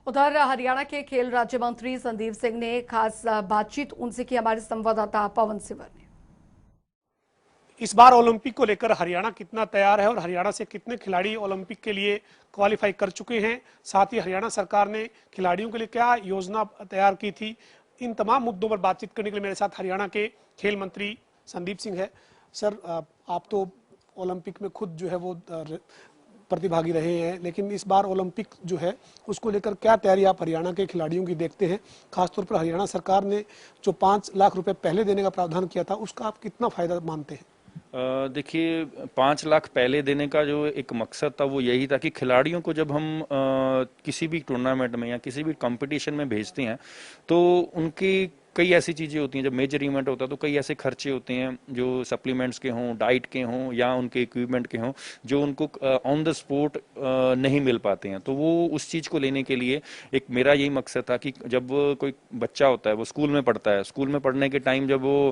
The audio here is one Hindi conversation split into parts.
उधर हरियाणा के खेल राज्य मंत्री संदीप सिंह ने खास बातचीत उनसे की। हमारे संवाददाता पवन सिवर ने। इस बार ओलंपिक को लेकर हरियाणा कितना तैयार है और हरियाणा से कितने खिलाड़ी ओलंपिक के लिए क्वालिफाई कर चुके हैं, साथ ही हरियाणा सरकार ने खिलाड़ियों के लिए क्या योजना तैयार की थी, इन तमाम मुद्दों पर बातचीत करने के लिए मेरे साथ हरियाणा के खेल मंत्री संदीप सिंह है। सर, आप तो ओलंपिक में खुद जो है वो प्रतिभागी रहे हैं, लेकिन इस बार ओलंपिक जो है उसको लेकर क्या तैयारी आप हरियाणा के खिलाड़ियों की देखते हैं? खासतौर पर हरियाणा सरकार ने जो 5 लाख रुपए पहले देने का प्रावधान किया था, उसका आप कितना फायदा मानते हैं? देखिए, 5 लाख पहले देने का जो एक मकसद था वो यही था कि खिलाड़ियों को जब हम किसी भी टूर्नामेंट में या किसी भी कंपटीशन में भेजते हैं तो उनकी कई ऐसी चीज़ें होती हैं। जब मेजर इवेंट होता है तो कई ऐसे खर्चे होते हैं जो सप्लीमेंट्स के हों, डाइट के हों या उनके इक्विपमेंट के हों, जो उनको ऑन द स्पॉट नहीं मिल पाते हैं। तो वो उस चीज़ को लेने के लिए एक मेरा यही मकसद था कि जब कोई बच्चा होता है, वो स्कूल में पढ़ता है, स्कूल में पढ़ने के टाइम जब वो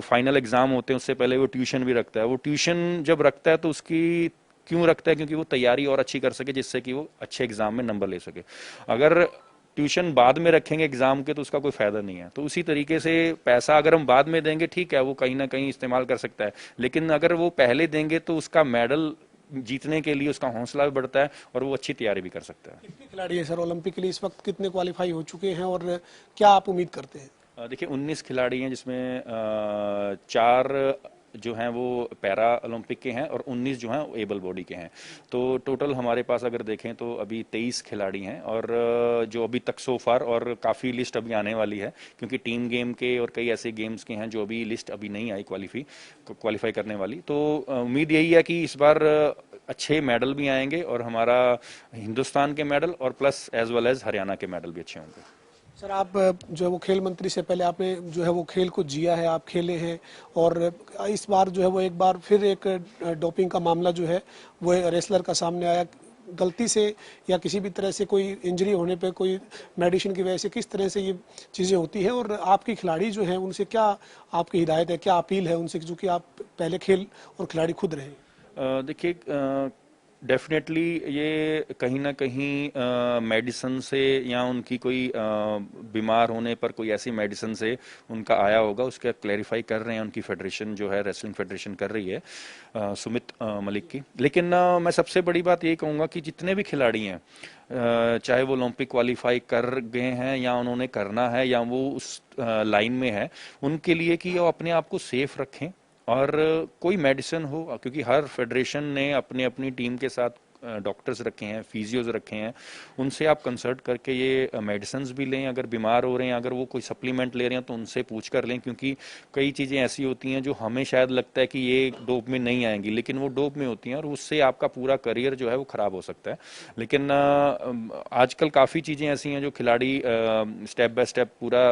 फाइनल एग्जाम होते हैं उससे पहले वो ट्यूशन भी रखता है। वो ट्यूशन जब रखता है तो उसकी क्यों रखता है? क्योंकि वो तैयारी और अच्छी कर सके, जिससे कि वो अच्छे एग्जाम में नंबर ले सके। अगर ट्यूशन बाद में रखेंगे एग्जाम के तो उसका कोई फायदा नहीं है। तो उसी तरीके से पैसा अगर हम बाद में देंगे, ठीक है, वो कहीं ना कहीं इस्तेमाल कर सकता है, लेकिन अगर वो पहले देंगे तो उसका मेडल जीतने के लिए उसका हौसला भी बढ़ता है और वो अच्छी तैयारी भी कर सकता है। कितने खिलाड़ी हैं सर ओलंपिक के लिए इस वक्त? कितने क्वालिफाई हो चुके हैं और क्या आप उम्मीद करते हैं? देखिए, 19 खिलाड़ी हैं, जिसमें 4 जो हैं वो पैरा ओलंपिक के हैं और 19 जो हैं एबल बॉडी के हैं। तो टोटल हमारे पास अगर देखें तो अभी 23 खिलाड़ी हैं और जो अभी तक सो फार, और काफ़ी लिस्ट अभी आने वाली है क्योंकि टीम गेम के और कई ऐसे गेम्स के हैं जो अभी लिस्ट अभी नहीं आई क्वालिफाई करने वाली। तो उम्मीद यही है कि इस बार अच्छे मेडल भी आएंगे और हमारा हिंदुस्तान के मेडल और plus as well as Haryana के मेडल भी अच्छे होंगे। सर, आप जो है वो खेल मंत्री से पहले आपने जो है वो खेल को जिया है, आप खेले हैं, और इस बार जो है वो एक बार फिर एक डोपिंग का मामला जो है वो रेसलर का सामने आया। गलती से या किसी भी तरह से कोई इंजरी होने पे, कोई मेडिसिन की वजह से किस तरह से ये चीज़ें होती हैं, और आपकी खिलाड़ी जो है उनसे क्या आपकी हिदायत है, क्या अपील है उनसे, जो कि आप पहले खेल और खिलाड़ी खुद रहे? देखिए, डेफिनेटली ये कहीं ना कहीं मेडिसिन से या उनकी कोई बीमार होने पर कोई ऐसी मेडिसिन से उनका आया होगा। उसका क्लैरिफाई कर रहे हैं, उनकी फेडरेशन जो है, रेसलिंग फेडरेशन कर रही है सुमित मलिक की। लेकिन मैं सबसे बड़ी बात ये कहूँगा कि जितने भी खिलाड़ी हैं, चाहे वो ओलंपिक क्वालिफाई कर गए हैं या उन्होंने करना है या वो उस लाइन में है, उनके लिए कि वो अपने आप को सेफ रखें और कोई मेडिसिन हो, क्योंकि हर फेडरेशन ने अपनी अपनी टीम के साथ डॉक्टर्स रखे हैं, फिजियोज रखे हैं, उनसे आप कंसल्ट करके ये मेडिसिन भी लें। अगर बीमार हो रहे हैं, अगर वो कोई सप्लीमेंट ले रहे हैं तो उनसे पूछ कर लें, क्योंकि कई चीज़ें ऐसी होती हैं जो हमें शायद लगता है कि ये डोप में नहीं आएंगी, लेकिन वो डोप में होती हैं और उससे आपका पूरा करियर जो है वो खराब हो सकता है। लेकिन आजकल काफ़ी चीज़ें ऐसी हैं जो खिलाड़ी स्टेप बाय स्टेप पूरा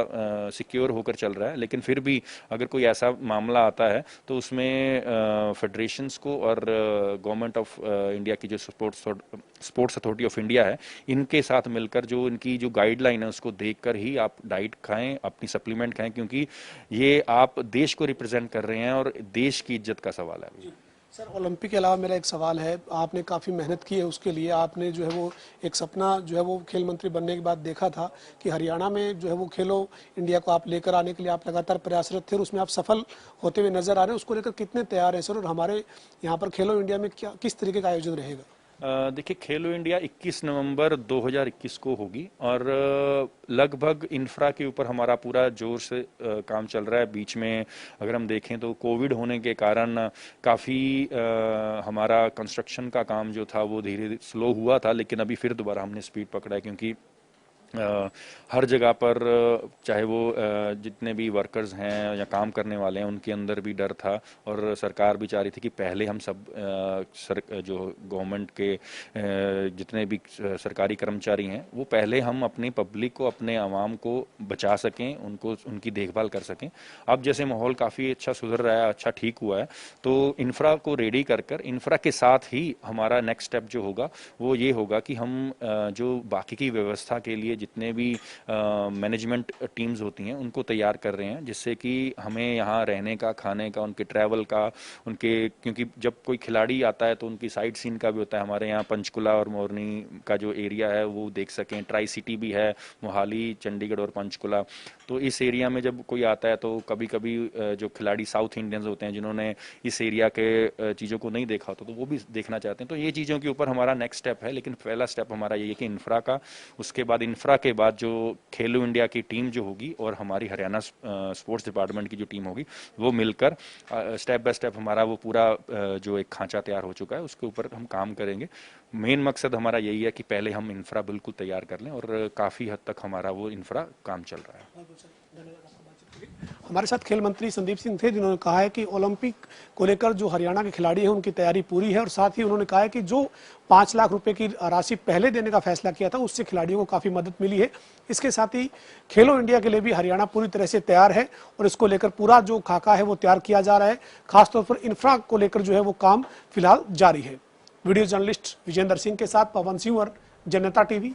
सिक्योर होकर चल रहा है, लेकिन फिर भी अगर कोई ऐसा मामला आता है तो उसमें फेडरेशंस को और गवर्नमेंट ऑफ इंडिया की जो स्पोर्ट्स अथॉरिटी ऑफ इंडिया है, इनके साथ मिलकर जो इनकी जो गाइडलाइन है उसको देखकर ही आप डाइट खाएं, अपनी सप्लीमेंट खाएं, क्योंकि ये आप देश को रिप्रेजेंट कर रहे हैं और देश की इज्जत का सवाल है। सर, ओलंपिक के अलावा मेरा एक सवाल है, आपने काफ़ी मेहनत की है उसके लिए, आपने जो है वो एक सपना जो है वो खेल मंत्री बनने के बाद देखा था कि हरियाणा में जो है वो खेलो इंडिया को आप लेकर आने के लिए आप लगातार प्रयासरत थे और उसमें आप सफल होते हुए नजर आ रहे हैं। उसको लेकर कितने तैयार हैं सर, और हमारे यहाँ पर खेलो इंडिया में क्या किस तरीके का आयोजन रहेगा? देखिए, खेलो इंडिया 21 नवंबर 2021 को होगी और लगभग इंफ्रा के ऊपर हमारा पूरा जोर से काम चल रहा है। बीच में अगर हम देखें तो कोविड होने के कारण काफ़ी हमारा कंस्ट्रक्शन का काम जो था वो धीरे धीरे स्लो हुआ था, लेकिन अभी फिर दोबारा हमने स्पीड पकड़ा है, क्योंकि हर जगह पर चाहे वो जितने भी वर्कर्स हैं या काम करने वाले हैं उनके अंदर भी डर था, और सरकार भी चाह रही थी कि पहले हम सब जो गवर्नमेंट के जितने भी सरकारी कर्मचारी हैं वो पहले हम अपनी पब्लिक को, अपने आवाम को बचा सकें, उनको उनकी देखभाल कर सकें। अब जैसे माहौल काफ़ी अच्छा सुधर रहा है, अच्छा ठीक हुआ है, तो इंफ्रा को रेडी कर इंफ्रा के साथ ही हमारा नेक्स्ट स्टेप जो होगा वो ये होगा कि हम जो बाकी की व्यवस्था के लिए जितने भी मैनेजमेंट टीम्स होती हैं उनको तैयार कर रहे हैं, जिससे कि हमें यहाँ रहने का, खाने का, उनके ट्रैवल का, उनके, क्योंकि जब कोई खिलाड़ी आता है तो उनकी साइट सीन का भी होता है। हमारे यहाँ पंचकुला और मोरनी का जो एरिया है वो देख सकें, ट्राई सिटी भी है, मोहाली, चंडीगढ़ और पंचकुला। तो इस एरिया में जब कोई आता है तो कभी कभी जो खिलाड़ी साउथ इंडियंस होते हैं जिन्होंने इस एरिया के चीज़ों को नहीं देखा होता तो वो भी देखना चाहते हैं। तो ये चीज़ों के ऊपर हमारा नेक्स्ट स्टेप है, लेकिन पहला स्टेप हमारा ये है कि इंफ्रा का, उसके बाद इंफ्रा के बाद जो खेलो इंडिया की टीम जो होगी और हमारी हरियाणा स्पोर्ट्स डिपार्टमेंट की जो टीम होगी वो मिलकर स्टेप बाय स्टेप हमारा वो पूरा जो एक खांचा तैयार हो चुका है उसके ऊपर हम काम करेंगे। मेन मकसद हमारा यही है कि पहले हम इंफ्रा बिल्कुल तैयार कर लें और काफ़ी हद तक हमारा वो इंफ्रा काम चल रहा है। हमारे साथ खेल मंत्री संदीप सिंह थे, जिन्होंने कहा है कि ओलंपिक को लेकर जो हरियाणा के खिलाड़ी हैं उनकी तैयारी पूरी है, और साथ ही उन्होंने कहा है कि जो 5 लाख रुपए की राशि पहले देने का फैसला किया था उससे खिलाड़ियों को काफी मदद मिली है। इसके साथ ही खेलो इंडिया के लिए भी हरियाणा पूरी तरह से तैयार है और इसको लेकर पूरा जो खाका है वो तैयार किया जा रहा है। खासतौर पर इंफ्रा को लेकर जो है वो काम फिलहाल जारी है। वीडियो जर्नलिस्ट विजेंद्र सिंह के साथ पवन सिंह और जनता टीवी।